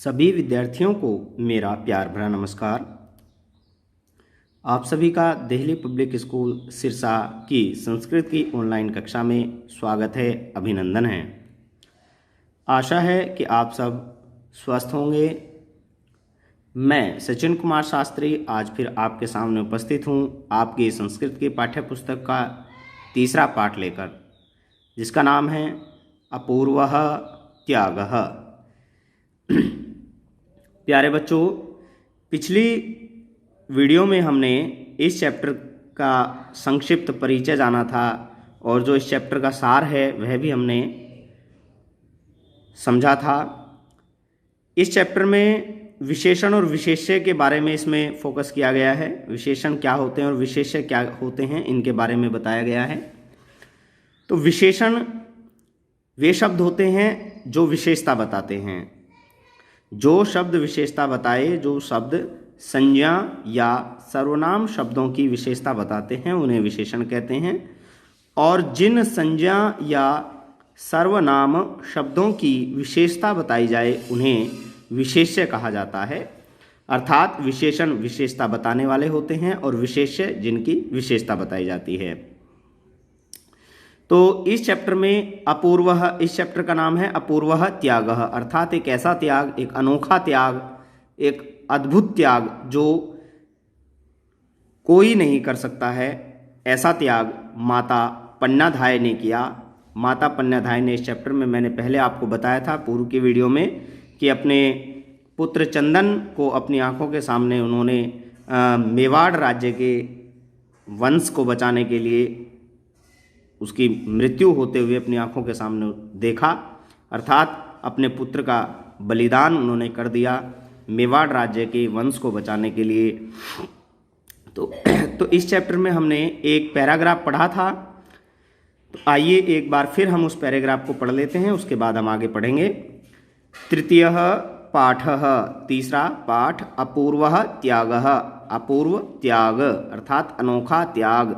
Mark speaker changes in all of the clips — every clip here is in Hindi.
Speaker 1: सभी विद्यार्थियों को मेरा प्यार भरा नमस्कार। आप सभी का दिल्ली पब्लिक स्कूल सिरसा की संस्कृत की ऑनलाइन कक्षा में स्वागत है, अभिनंदन है। आशा है कि आप सब स्वस्थ होंगे। मैं सचिन कुमार शास्त्री आज फिर आपके सामने उपस्थित हूँ आपकी संस्कृत की पाठ्य पुस्तक का तीसरा पाठ लेकर, जिसका नाम है अपूर्वः त्यागः। प्यारे बच्चों, पिछली वीडियो में हमने इस चैप्टर का संक्षिप्त परिचय जाना था और जो इस चैप्टर का सार है वह भी हमने समझा था। इस चैप्टर में विशेषण और विशेष्य के बारे में इसमें फोकस किया गया है। विशेषण क्या होते हैं और विशेष्य क्या होते हैं, इनके बारे में बताया गया है। तो विशेषण वे शब्द होते हैं जो विशेषता बताते हैं। जो शब्द विशेषता बताए, जो शब्द संज्ञा या सर्वनाम शब्दों की विशेषता बताते हैं, उन्हें विशेषण कहते हैं। और जिन संज्ञा या सर्वनाम शब्दों की विशेषता बताई जाए उन्हें विशेष्य कहा जाता है। अर्थात विशेषण विशेषता बताने वाले होते हैं और विशेष्य जिनकी विशेषता बताई जाती है। तो इस चैप्टर में अपूर्वः, इस चैप्टर का नाम है अपूर्वः त्यागः, अर्थात एक ऐसा त्याग, एक अनोखा त्याग, एक अद्भुत त्याग जो कोई नहीं कर सकता है, ऐसा त्याग माता पन्नाधाय ने किया। माता पन्नाधाय ने इस चैप्टर में, मैंने पहले आपको बताया था पूर्व की वीडियो में, कि अपने पुत्र चंदन को अपनी आंखों के सामने उन्होंने मेवाड़ राज्य के वंश को बचाने के लिए उसकी मृत्यु होते हुए अपनी आंखों के सामने देखा। अर्थात अपने पुत्र का बलिदान उन्होंने कर दिया मेवाड़ राज्य के वंश को बचाने के लिए। तो इस चैप्टर में हमने एक पैराग्राफ पढ़ा था। तो आइए एक बार फिर हम उस पैराग्राफ को पढ़ लेते हैं, उसके बाद हम आगे पढ़ेंगे। तृतीयः पाठः, तीसरा पाठ, अपूर्वः त्यागः, अपूर्व त्याग अर्थात अनोखा त्याग।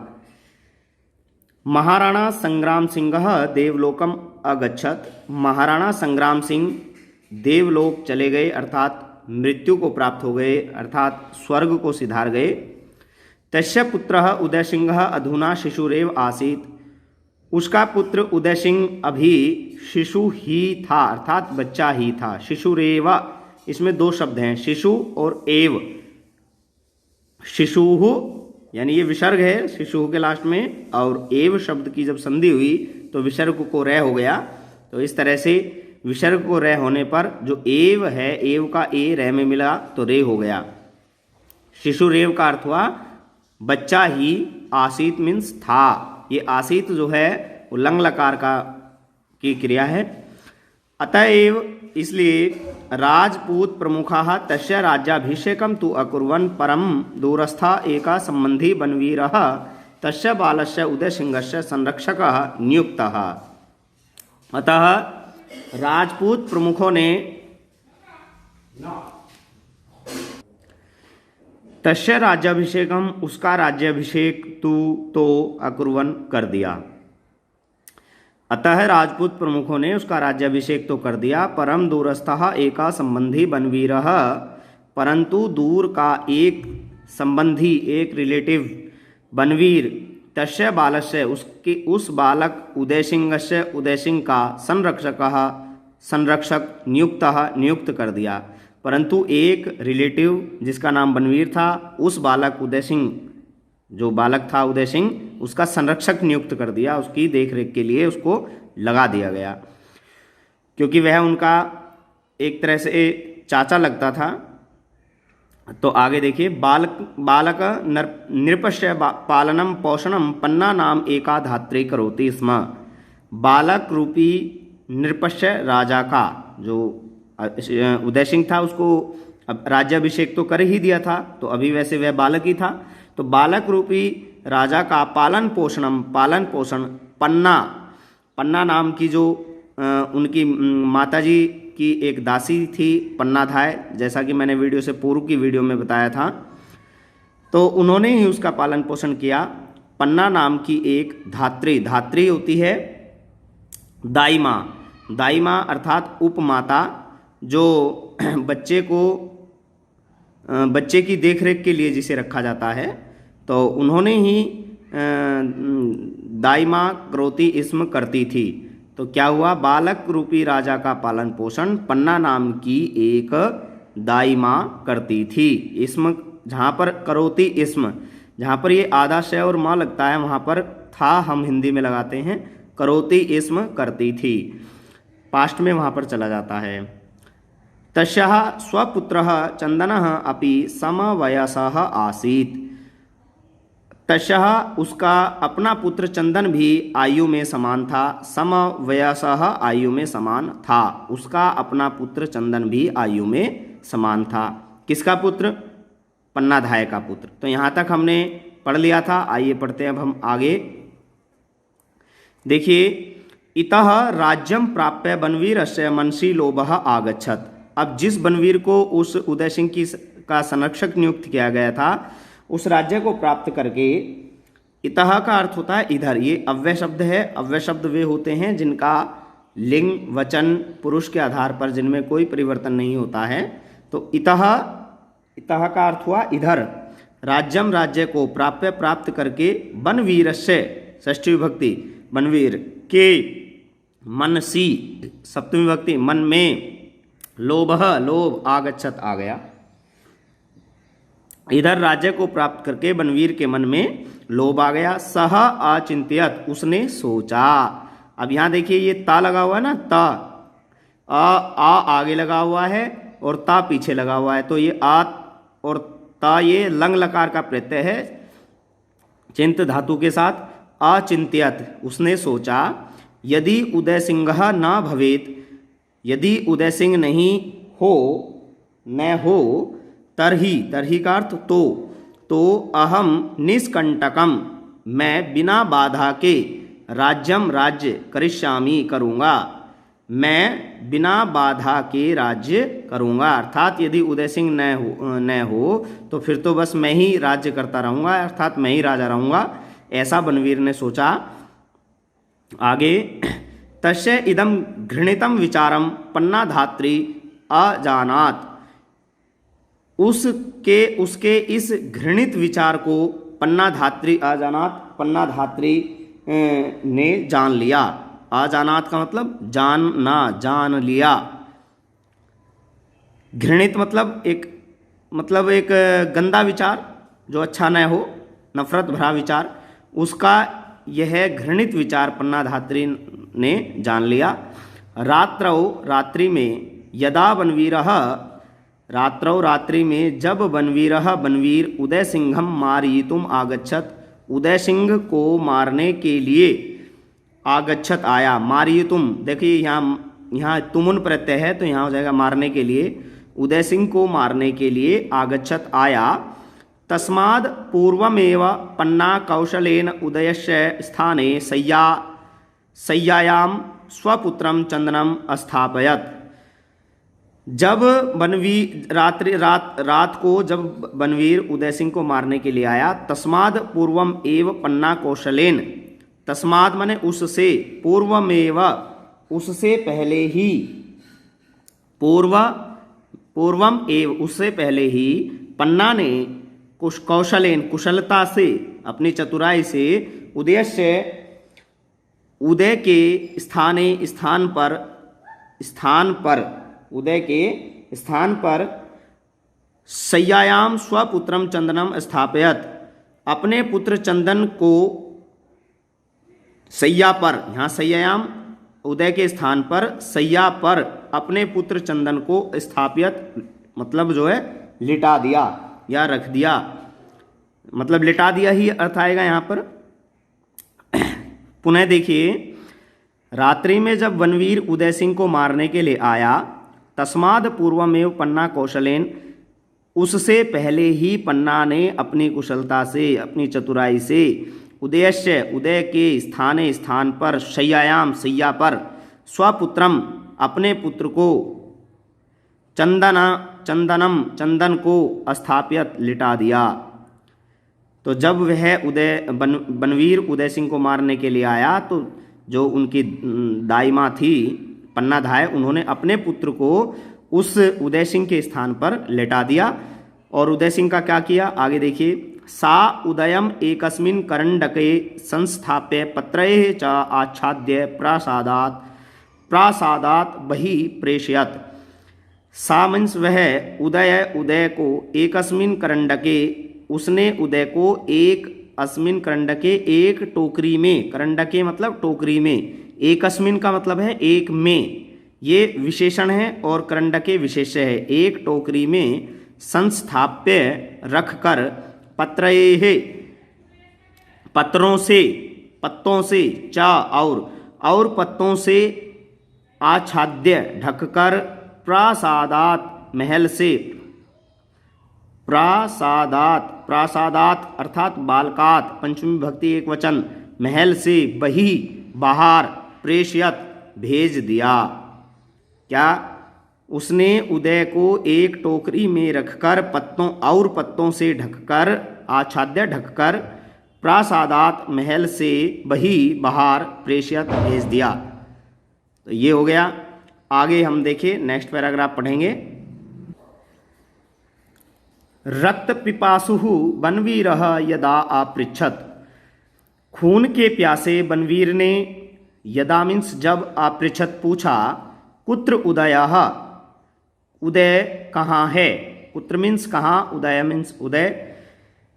Speaker 1: महाराणा संग्राम सिंह देवलोकम अगच्छत। महाराणा संग्राम सिंह देवलोक चले गए, अर्थात मृत्यु को प्राप्त हो गए, अर्थात स्वर्ग को सिधार गए। तस्य पुत्रः उदय सिंह अधुना शिशुरेव आसीत। उसका पुत्र उदय सिंह अभी शिशु ही था, अर्थात बच्चा ही था। शिशुरेव, इसमें दो शब्द हैं, शिशु और एव। शिशुहु यानी ये विसर्ग है शिशु के लास्ट में, और एव शब्द की जब संधि हुई तो विसर्ग को रह हो गया। तो इस तरह से विसर्ग को रह होने पर जो एव है, एव का ए रह में मिला तो रे हो गया। शिशुरेव का अर्थ हुआ बच्चा ही। आसीत मीन्स था। ये आसीत जो है वो लंग लकार की क्रिया है। अतएव इसलिए राजपूत प्रमुखाः तस्य राज्याभिषेकं तु अकुर्वन्, परं दूरस्था एका सम्बन्धी बनवीरः तस्य बालस्य उदयसिंहस्य संरक्षकः नियुक्तः। अतः राजपूत प्रमुखों ने तस्य राज्याभिषेकम, उसका राज्याभिषेक तो अकुर्वन् कर दिया। अतः राजपूत प्रमुखों ने उसका राज्याभिषेक तो कर दिया। परम दूरस्थः एका संबंधी बनवीरः, परंतु दूर का एक संबंधी, एक रिलेटिव बनवीर, तस्य बालस्य, उसके उस बालक उदय सिंहस्य, उदय सिंह का संरक्षक नियुक्त कर दिया। परंतु एक रिलेटिव जिसका नाम बनवीर था, उस बालक उदय सिंह, जो बालक था उदय सिंह, उसका संरक्षक नियुक्त कर दिया, उसकी देखरेख के लिए उसको लगा दिया गया, क्योंकि वह उनका एक तरह से चाचा लगता था। तो आगे देखिए, बालक नृपस्य पालनम पोषणम पन्ना नाम एका धात्री करोति स्म। बालक रूपी नृपस्य राजा का, जो उदय सिंह था, उसको अब राज्याभिषेक तो कर ही दिया था, तो अभी वैसे वह बालक ही था। तो बालक रूपी राजा का पालन पोषण पन्ना नाम की जो उनकी माताजी की एक दासी थी पन्नाधाय, जैसा कि मैंने वीडियो से पूर्व की वीडियो में बताया था, तो उन्होंने ही उसका पालन पोषण किया। पन्ना नाम की एक धात्री होती है दाई माँ, अर्थात उपमाता, जो बच्चे की देखरेख के लिए जिसे रखा जाता है, तो उन्होंने ही दाइमा करोति इसम करती थी। तो क्या हुआ, बालक रूपी राजा का पालन पोषण पन्ना नाम की एक दाइमा करती थी। इसम जहाँ पर करोति इसम, जहाँ पर ये आधा शय और माँ लगता है वहाँ पर था हम हिंदी में लगाते हैं, करोति इसम करती थी, पास्ट में वहाँ पर चला जाता है। तस्याः स्वपुत्रः चन्दनः अपि समवयसः आसीत्। तस्याः उसका अपना पुत्र चंदन भी आयु में समान था, समवयसः आयु में समान था, उसका अपना पुत्र चंदन भी आयु में समान था। किसका पुत्र? पन्नाधाय का पुत्र। तो यहाँ तक हमने पढ़ लिया था। आइए पढ़ते हैं अब हम आगे। देखिए, इतः राज्यम प्राप्य बनवीरस्य मनसि लोभः आगच्छत्। अब जिस बनवीर को उस उदय सिंह का संरक्षक नियुक्त किया गया था, उस राज्य को प्राप्त करके, इतः का अर्थ होता है इधर। ये अव्यय शब्द है। अव्यय शब्द वे होते हैं जिनका लिंग वचन पुरुष के आधार पर जिनमें कोई परिवर्तन नहीं होता है। तो इतः का अर्थ हुआ इधर। राज्यम राज्य को प्राप्य प्राप्त करके, बनवीरस्य षष्ठी विभक्ति बनवीर के, मनसी सप्तमी विभक्ति मन में, लोभः लोभ, आगच्छत आ गया। इधर राज्य को प्राप्त करके बनवीर के मन में लोभ आ गया। सह अचिंत्यत, उसने सोचा। अब यहाँ देखिए ये ता लगा हुआ है ना, ता, आ आगे लगा हुआ है और ता पीछे लगा हुआ है। तो ये आ और ता ये लंग लकार का प्रत्यय है चिंत धातु के साथ। अचिंत्यत, उसने सोचा। यदि उदय सिंह न भवेत, यदि उदय सिंह नहीं हो, न हो, तरही का अर्थ तो अहम निष्कंटकम, मैं बिना बाधा के, राज्यम राज्य, करिष्यामि करूँगा, मैं बिना बाधा के राज्य करूँगा। अर्थात यदि उदय सिंह न हो तो फिर तो बस मैं ही राज्य करता रहूँगा, अर्थात मैं ही राजा रहूँगा, ऐसा बनवीर ने सोचा। आगे, तस्य इदम घृणितम विचारम पन्ना धात्री अजानात। उसके इस घृणित विचार को पन्ना धात्री अजानात, पन्ना धात्री ने जान लिया। अजानात का मतलब जानना, जान लिया। घृणित मतलब एक गंदा विचार जो अच्छा न हो, नफरत भरा विचार, उसका यह घृणित विचार पन्ना धात्री ने जान लिया। रात्रौ, रात्रि में, यदा बनवीरः, रात्रौ रात्रि में, जब बनवीर उदय सिंहम मारयितुम आगच्छत, उदय सिंह को मारने के लिए आगच्छत आया। मारयितुम, देखिए यहाँ तुमुन प्रत्यय है तो यहाँ हो जाएगा मारने के लिए। उदय सिंह को मारने के लिए आगच्छत आया। तस्माद् पूर्वमेव पन्ना कौशलेन उदयस्य स्थाने शय्यायां स्वपुत्रम चंदनम स्थापयत। जब रात को जब बनवीर उदय सिंह को मारने के लिए आया, तस्माद् पूर्वम एव पन्ना कौशलेन, तस्माद् माने उससे, पूर्वमेव उससे पहले ही, पूर्वम एव उससे पहले ही, पन्ना ने कौशलेन कुशलता से, अपनी चतुराई से, उदय के स्थान पर उदय के स्थान पर शय्यायाम स्वपुत्रम चंदनम स्थापयत, अपने पुत्र चंदन को शय्या पर, यहाँ शय्यायाम उदय के स्थान पर, शय्या पर अपने पुत्र चंदन को स्थापित मतलब जो है लिटा दिया या रख दिया, मतलब लिटा दिया ही अर्थ आएगा यहाँ पर। पुनः देखिए, रात्रि में जब बनवीर उदय सिंह को मारने के लिए आया, तस्माद पूर्वमेव पन्ना कौशलेन, उससे पहले ही पन्ना ने अपनी कुशलता से, अपनी चतुराई से, उदय के स्थान पर, शय्यायाम शय्या पर, स्वपुत्रम अपने पुत्र को, चंदन को स्थापित लिटा दिया। तो जब वह बनवीर उदय सिंह को मारने के लिए आया तो जो उनकी दाई माँ थी पन्नाधाय, उन्होंने अपने पुत्र को उस उदय सिंह के स्थान पर लेटा दिया। और उदय सिंह का क्या किया, आगे देखिए। सा उदयम एकस्मिन् करंडके संस्थाप्य पत्रैः च आच्छाद्य प्रासादात बहिः प्रेषयत्। सा मीन्स वह उदय को एकस्मिन् करंडके, उसने उदय को एक अस्मिन करंडके एक टोकरी में, करंडके मतलब टोकरी में, एकस्मिन का मतलब है एक में, ये विशेषण है और करंडके विशेष्य है, एक टोकरी में संस्थाप्य रखकर पत्रैः पत्रों से, पत्तों से, चा और पत्तों से, आच्छाद्य ढककर, प्रासादात महल से, प्रासादात अर्थात बालकात पंचमी भक्ति एक वचन, महल से, बही बाहर, प्रेषयत भेज दिया। क्या, उसने उदय को एक टोकरी में रखकर पत्तों से ढककर, आच्छाद्य ढककर, प्रासादात महल से, बही बाहर, प्रेषयत भेज दिया। तो ये हो गया। आगे हम देखिए नेक्स्ट पैराग्राफ पढ़ेंगे। रक्त पिपासुः बनवीरः यदा आपृच्छत। खून के प्यासे बनवीर ने यदा मीन्स जब आपृच्छत पूछा, कुत्र उदयः उदय कहाँ है, कुत्र मीन्स कहाँ, उदय मीन्स उदय,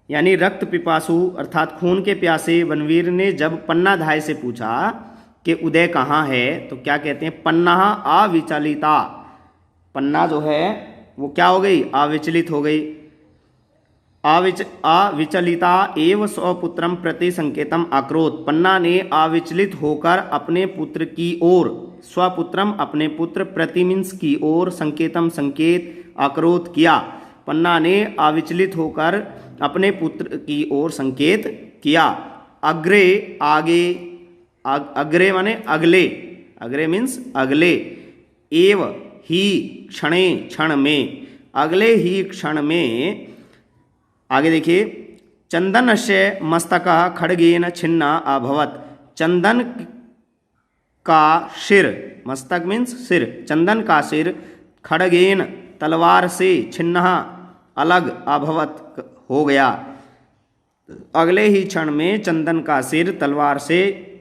Speaker 1: यानी रक्त पिपासु अर्थात खून के प्यासे बनवीर ने जब पन्नाधाय से पूछा कि उदय कहाँ है, तो क्या कहते हैं, पन्ना अविचलिता, पन्ना जो है वो क्या हो गई, अविचलित हो गई। अविचलिता एव स्वपुत्रम प्रति संकेतम अकरोत। पन्ना ने अविचलित होकर अपने पुत्र की ओर, स्वपुत्रम अपने पुत्र, प्रति मीन्स की ओर, संकेतम संकेत, अकरोत किया। पन्ना ने अविचलित होकर अपने पुत्र की ओर संकेत किया। अग्रे आगे, अग्रे माने अगले, अग्रे मीन्स अगले, एव ही क्षणे क्षण में, अगले ही क्षण में। आगे देखिए, चंदनस्य मस्तकः खड्गेन छिन्ना अभवत्। चंदन का सिर, मस्तक मीन्स सिर, चंदन का सिर खड्गेन तलवार से, छिन्ना अलग, अभवत हो गया। अगले ही क्षण में चंदन का सिर तलवार से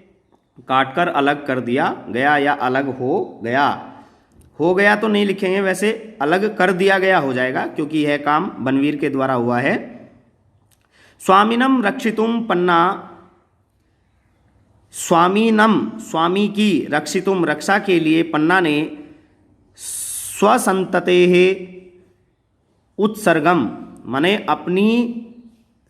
Speaker 1: काटकर अलग कर दिया गया या अलग हो गया। हो गया तो नहीं लिखेंगे, वैसे अलग कर दिया गया हो जाएगा क्योंकि यह काम बनवीर के द्वारा हुआ है। स्वामिनम रक्षितुम पन्ना, स्वामीनम स्वामी की, रक्षितुम रक्षा के लिए पन्ना ने, स्वसंततेः उत्सर्गम माने अपनी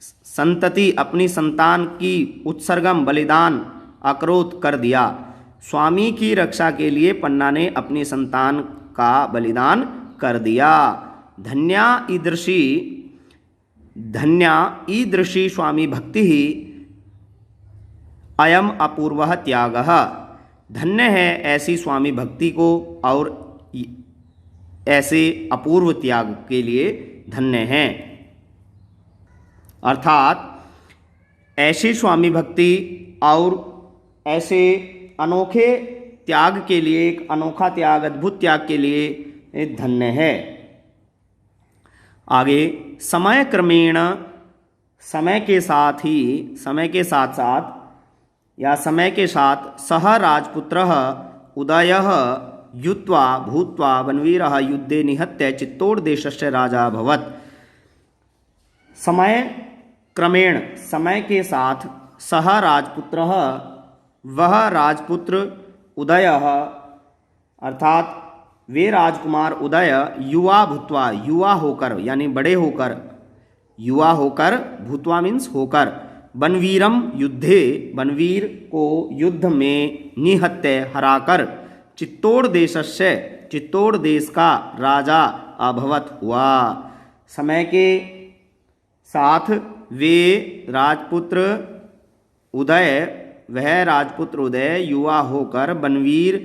Speaker 1: संतति, अपनी संतान की, उत्सर्गम बलिदान, अकरोत कर दिया। स्वामी की रक्षा के लिए पन्ना ने अपनी संतान का बलिदान कर दिया। धन्या ईदृशी स्वामी भक्ति ही अयम अपूर्वः त्यागः। धन्य है ऐसी स्वामी भक्ति को और ऐसे अपूर्व त्याग के लिए धन्य है। अर्थात ऐसी स्वामी भक्ति और ऐसे अनोखे त्याग के लिए, एक अनोखा त्याग, अद्भुत त्याग के लिए धन्य है। आगे, समय क्रमेण, समय के साथ ही, समय के साथ साथ या समय के साथ, सह राजपुत्रः उदयः युत्वा भूत्वा बनवीरः युद्धे निहत्य चित्तोड़देशस्य राजा अभवत्। समय क्रमेण, समय के साथ, सह राजपुत्रः वह राजपुत्र, उदय अर्थात वे राजकुमार उदय, युवा भूत्वा युवा होकर यानी बड़े होकर, युवा होकर, भूत्वा मीन्स होकर, बनवीरम युद्धे बनवीर को युद्ध में, निहत्य हराकर, चित्तौड़ देशस्य चित्तौड़ देश का राजा अभवत हुआ। समय के साथ वे राजपुत्र उदय, वह राजपुत्र उदय युवा होकर बनवीर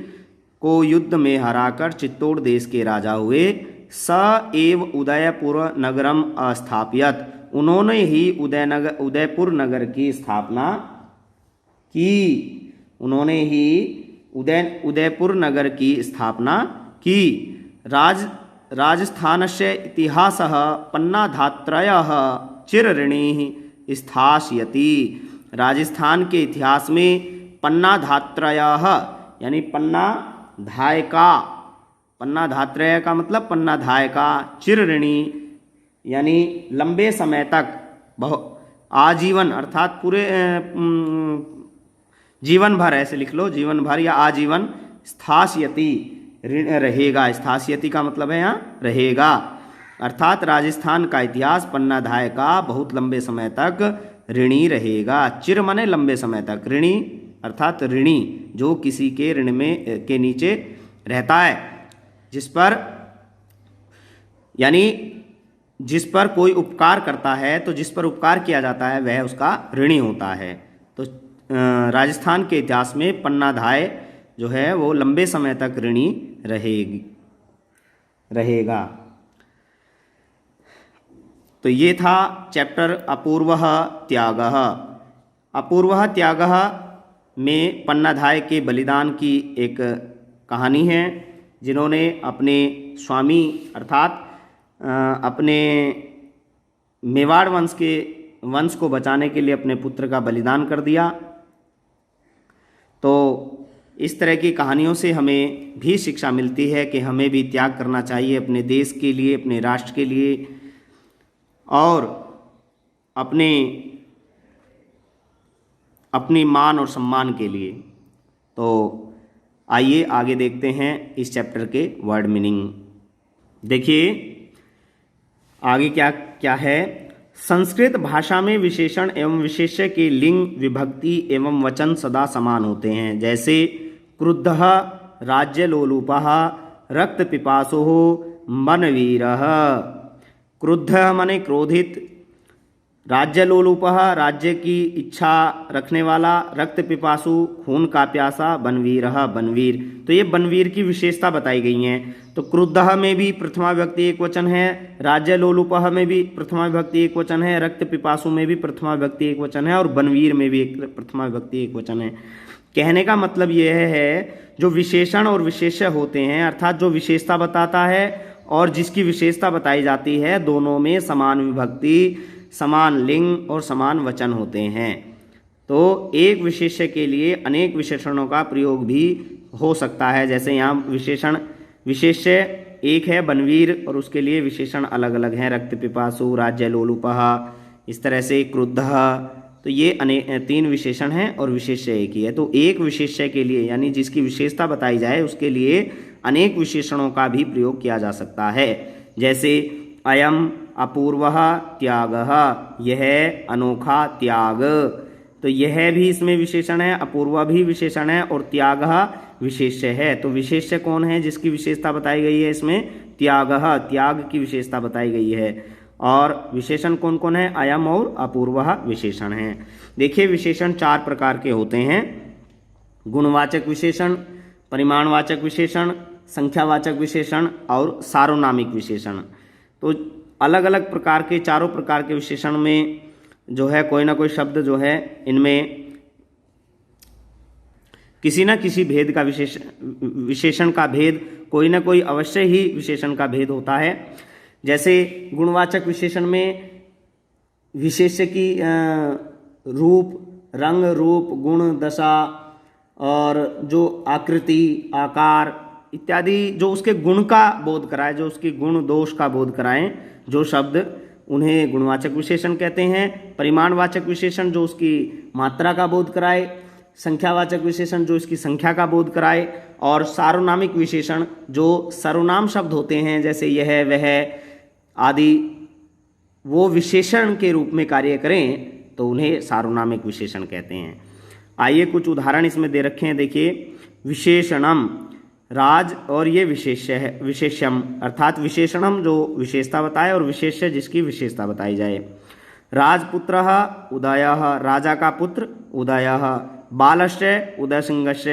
Speaker 1: को युद्ध में हराकर चित्तौड़ देश के राजा हुए। स एव उदयपुर नगरम अस्थाप्यत। उन्होंने ही उदयपुर नगर की स्थापना की। उन्होंने ही उदयपुर नगर की स्थापना की। राजस्थानस्य इतिहासः पन्नाधात्रयः चिरऋणिः स्थास्यति। राजस्थान के इतिहास में पन्नाधात्रयः यानी पन्नाधात्रय का मतलब पन्नाधाय का, चिरऋणी यानी लंबे समय तक, आजीवन अर्थात पूरे जीवन भर, ऐसे लिख लो जीवन भर या आजीवन, स्थास्यति रहेगा, स्थास्यति का मतलब है यहाँ रहेगा, अर्थात राजस्थान का इतिहास पन्नाधाय का बहुत लंबे समय तक ऋणी रहेगा। चिर माने लंबे समय तक, ऋणी अर्थात ऋणी जो किसी के ऋण में के नीचे रहता है, जिस पर यानी जिस पर कोई उपकार करता है, तो जिस पर उपकार किया जाता है वह उसका ऋणी होता है। तो राजस्थान के इतिहास में पन्नाधाय जो है वो लंबे समय तक ऋणी रहेगा। तो ये था चैप्टर अपूर्वः त्यागः। अपूर्वः त्यागः में पन्नाधाय के बलिदान की एक कहानी है, जिन्होंने अपने स्वामी अर्थात अपने मेवाड़ वंश को बचाने के लिए अपने पुत्र का बलिदान कर दिया। तो इस तरह की कहानियों से हमें भी शिक्षा मिलती है कि हमें भी त्याग करना चाहिए अपने देश के लिए, अपने राष्ट्र के लिए और अपनी मान और सम्मान के लिए। तो आइए आगे देखते हैं इस चैप्टर के वर्ड मीनिंग। देखिए आगे क्या क्या है। संस्कृत भाषा में विशेषण एवं विशेष्य के लिंग, विभक्ति एवं वचन सदा समान होते हैं। जैसे क्रुद्धः, राज्यलोलुपः, रक्तपिपासुः, मनवीरः। क्रुद्धः माने क्रोधित, राज्यलोलुपः राज्य की इच्छा रखने वाला, रक्त पिपासु खून का प्यासा, बनवीरः बनवीर। तो ये बनवीर की विशेषता बताई गई है। तो क्रुद्धः में भी प्रथमा विभक्ति एक वचन है, राज्यलोलुपः में भी प्रथमा विभक्ति एक वचन है, रक्त पिपासु में भी प्रथमा विभक्ति एक वचन है और बनवीर में भी एक प्रथमा विभक्ति एक वचन है। कहने का मतलब यह है जो विशेषण और विशेष्य होते हैं अर्थात जो विशेषता बताता है और जिसकी विशेषता बताई जाती है, दोनों में समान विभक्ति, समान लिंग और समान वचन होते हैं। तो एक विशेष्य के लिए अनेक विशेषणों का प्रयोग भी हो सकता है। जैसे यहाँ विशेष्य एक है बनवीर और उसके लिए विशेषण अलग अलग हैं, रक्त पिपासु, राज्यलोलुपः, इस तरह से क्रुद्धः। तो ये तीन विशेषण हैं और विशेष्य एक ही है। तो एक विशेष्य के लिए यानी जिसकी विशेषता बताई जाए उसके लिए अनेक विशेषणों का भी प्रयोग किया जा सकता है। जैसे अयम अपूर्वः त्यागः, यह अनोखा त्याग। तो यह भी इसमें विशेषण है, अपूर्व भी विशेषण है और त्यागः विशेष्य है। तो विशेष्य कौन है जिसकी विशेषता बताई गई है इसमें? त्यागः, त्याग की विशेषता बताई गई है। और विशेषण कौन कौन है? अयम और अपूर्वः विशेषण हैं। देखिए विशेषण चार प्रकार के होते हैं: गुणवाचक विशेषण, परिमाणवाचक विशेषण, संख्यावाचक विशेषण और सार्वनामिक विशेषण। तो अलग अलग प्रकार के चारों प्रकार के विशेषण में जो है कोई ना कोई शब्द जो है इनमें किसी न किसी भेद का विशेषण का भेद कोई ना कोई अवश्य ही विशेषण का भेद होता है। जैसे गुणवाचक विशेषण में विशेष्य की रूप, रंग, रूप, गुण, दशा और जो आकृति, आकार इत्यादि जो उसके गुण का बोध कराए, जो उसके गुण दोष का बोध कराएं जो शब्द, उन्हें गुणवाचक विशेषण कहते हैं। परिमाणवाचक विशेषण जो उसकी मात्रा का बोध कराए, संख्यावाचक विशेषण जो इसकी संख्या का बोध कराए और सार्वनामिक विशेषण जो सर्वनाम शब्द होते हैं जैसे यह, वह आदि, वो विशेषण के रूप में कार्य करें तो उन्हें सार्वनामिक विशेषण कहते हैं। आइए कुछ उदाहरण इसमें दे रखे हैं। देखिए विशेषणम राज और ये विशेष्य है, विशेष्यम अर्थात विशेषणम जो विशेषता बताए और विशेष्य जिसकी विशेषता बताई जाए। राजपुत्रः उदयः, राजा का पुत्र उदयः। बालस्य उदयसिंहस्य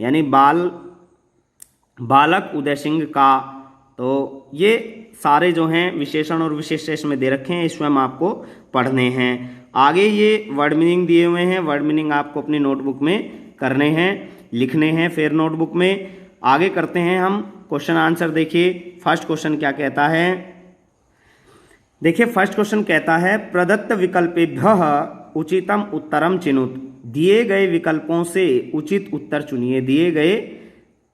Speaker 1: यानी बालक उदय सिंह का। तो ये सारे जो हैं विशेषण और विशेष्य इसमें दे रखे हैं, इसमें हम आपको पढ़ने हैं। आगे ये वर्ड मीनिंग दिए हुए हैं, वर्ड मीनिंग आपको अपनी नोटबुक में करने हैं, लिखने हैं। फिर नोटबुक में आगे करते हैं हम क्वेश्चन आंसर देखिए। फर्स्ट क्वेश्चन क्या कहता है, देखिए फर्स्ट क्वेश्चन कहता है प्रदत्त विकल्पेभ्यः उचितम उत्तरम चिनुत। दिए गए विकल्पों से उचित उत्तर चुनिए। दिए गए,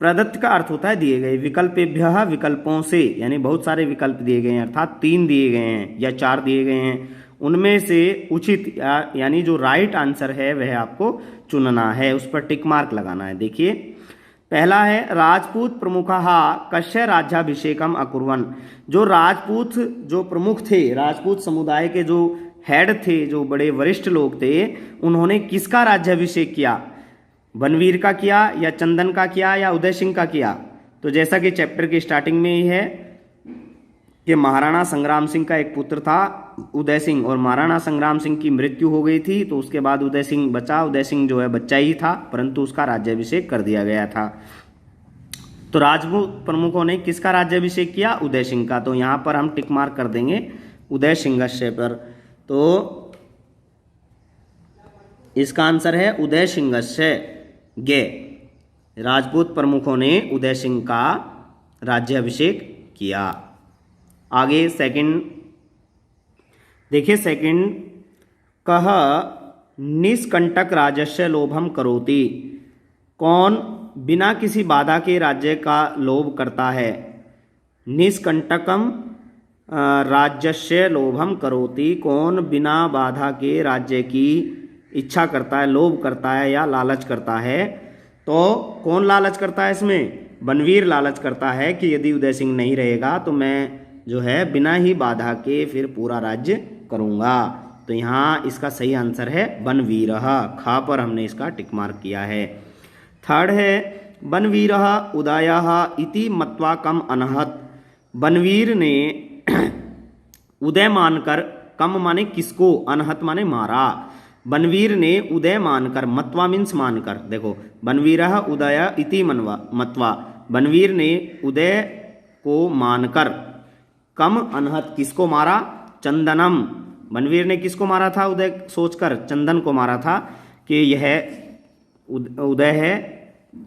Speaker 1: प्रदत्त का अर्थ होता है दिए गए, विकल्पेभ्यः विकल्पों से, यानी बहुत सारे विकल्प दिए गए हैं, अर्थात 3 दिए गए हैं या 4 दिए गए हैं, उनमें से उचित यानी जो राइट आंसर है वह आपको चुनना है, उस पर टिक मार्क लगाना है। देखिए पहला है राजपूत प्रमुखः कस्य राज्याभिषेकम अकुर्वन्। जो राजपूत जो प्रमुख थे, राजपूत समुदाय के जो हेड थे, जो बड़े वरिष्ठ लोग थे, उन्होंने किसका राज्याभिषेक किया? बनवीर का किया या चंदन का किया या उदय सिंह का किया? तो जैसा कि चैप्टर की स्टार्टिंग में ही है कि महाराणा संग्राम सिंह का एक पुत्र था उदय सिंह, और महाराणा संग्राम सिंह की मृत्यु हो गई थी, तो उसके बाद उदय सिंह बचा। उदय सिंह जो है बच्चा ही था, परंतु उसका राज्याभिषेक कर दिया गया था। तो राजपूत प्रमुखों ने किसका राज्याभिषेक किया? उदय सिंह का। तो यहाँ पर हम टिक मार्क कर देंगे उदय सिंहस्य पर। तो इसका आंसर है उदय सिंहस्य गे। राजपूत प्रमुखों ने उदय सिंह का राज्याभिषेक किया। आगे सेकंड देखिए, सेकंड कह निष्कंटक राजस्य लोभम करोति। कौन बिना किसी बाधा के राज्य का लोभ करता है? निष्कंटकम राज्यस्य लोभम करोति। कौन बिना बाधा के राज्य की इच्छा करता है, लोभ करता है या लालच करता है? तो कौन लालच करता है इसमें? बनवीर लालच करता है कि यदि उदय सिंह नहीं रहेगा तो मैं जो है बिना ही बाधा के फिर पूरा राज्य करूँगा। तो यहाँ इसका सही आंसर है बनवीरः। खा पर हमने इसका टिक मार्क किया है। थर्ड है बनवीरः उदयः इति मत्वा कम अनहत। बनवीर ने उदय मानकर, कम माने किसको, अनहत माने मारा। बनवीर ने उदय मानकर, मत्वा मीन्स मानकर, देखो बनवीरः उदय इति मत्वा, बनवीर ने उदय को मानकर, कम अनहत किसको मारा? चंदनम। बनवीर ने किसको मारा था? उदय सोचकर चंदन को मारा था कि यह उदय है,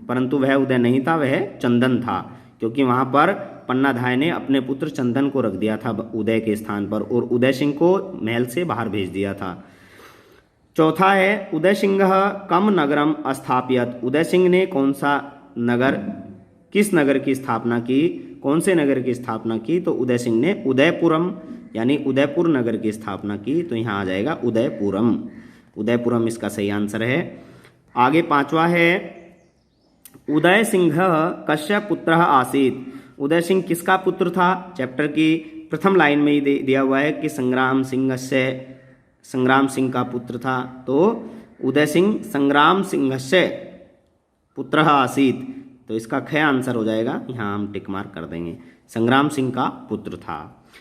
Speaker 1: परंतु वह उदय नहीं था, वह चंदन था, क्योंकि वहाँ पर पन्नाधाय ने अपने पुत्र चंदन को रख दिया था उदय के स्थान पर, और उदय सिंह को महल से बाहर भेज दिया था। चौथा है उदय सिंह कम नगरम स्थापियत। उदय सिंह ने कौन सा नगर, किस नगर की स्थापना की? कौन से नगर की स्थापना की? तो उदय सिंह ने उदयपुरम यानी उदयपुर नगर की स्थापना की। तो यहाँ आ जाएगा उदयपुरम। उदयपुरम इसका सही आंसर है। आगे पांचवा है उदय सिंह कस्य पुत्रः आसीत्। उदय सिंह किसका पुत्र था? चैप्टर की प्रथम लाइन में ही दिया हुआ है कि संग्राम सिंह का पुत्र था। तो उदय सिंह संग्राम सिंहस्य पुत्रः आसीत्। तो इसका ख आंसर हो जाएगा, यहाँ हम टिक मार्क कर देंगे, संग्राम सिंह का पुत्र था।